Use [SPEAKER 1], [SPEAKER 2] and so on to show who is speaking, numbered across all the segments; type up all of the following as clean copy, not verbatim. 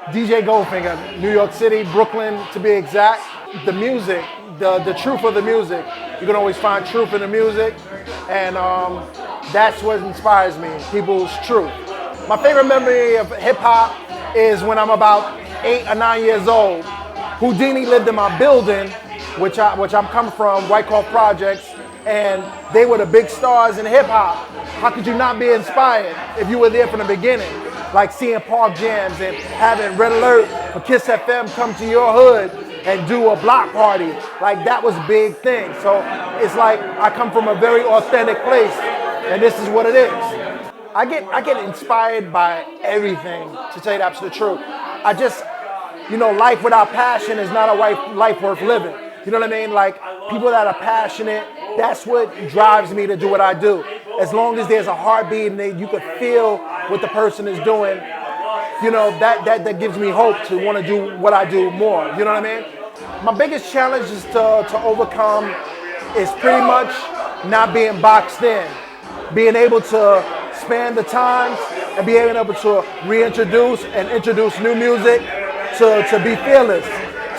[SPEAKER 1] DJ Goldfinger, New York City, Brooklyn to be exact. The music, the truth of the music. You can always find truth in the music, and that's what inspires me, people's truth. My favorite memory of hip hop is when I'm about 8 or 9 years old. Houdini lived in my building, which I'm coming from, Whitecroft Projects, and they were the big stars in hip hop. How could you not be inspired if you were there from the beginning? Like seeing park jams and having Red Alert for Kiss FM come to your hood and do a block party. Like that was a big thing. So it's like I come from a very authentic place, and this is what it is. I get inspired by everything, to tell you the absolute truth. Life without passion is not a life worth living. You know what I mean? Like people that are passionate, that's what drives me to do what I do. As long as there's a heartbeat and you can feel what the person is doing, that gives me hope to want to do what I do more. You know what I mean? My biggest challenge is to overcome is pretty much not being boxed in, being able to span the times and being able to reintroduce and introduce new music, to be fearless,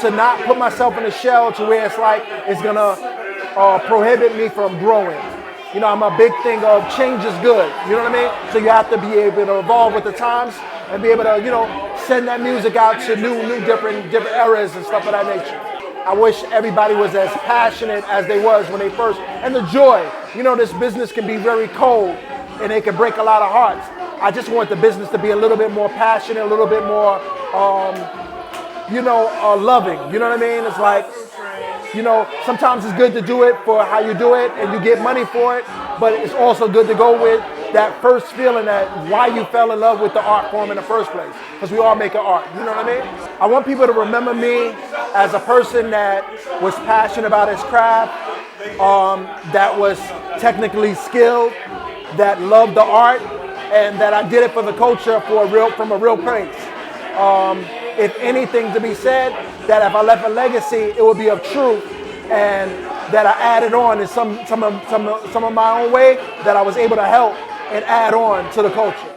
[SPEAKER 1] to not put myself in a shell to where it's like it's gonna prohibit me from growing. I'm a big thing of change is good. You know what I mean? So you have to be able to evolve with the times and be able to, send that music out to new different eras and stuff of that nature. I wish everybody was as passionate as they was when they first, and the joy. This business can be very cold and it can break a lot of hearts. I just want the business to be a little bit more passionate, a little bit more, loving. You know what I mean? It's like, sometimes it's good to do it for how you do it and you get money for it, but it's also good to go with that first feeling that why you fell in love with the art form in the first place, because we all make an art. You know what I mean? I want people to remember me as a person that was passionate about his craft, that was technically skilled, that loved the art, and that I did it for the culture from a real place. If anything to be said, that if I left a legacy, it would be of truth, and that I added on in some of my own way, that I was able to help and add on to the culture.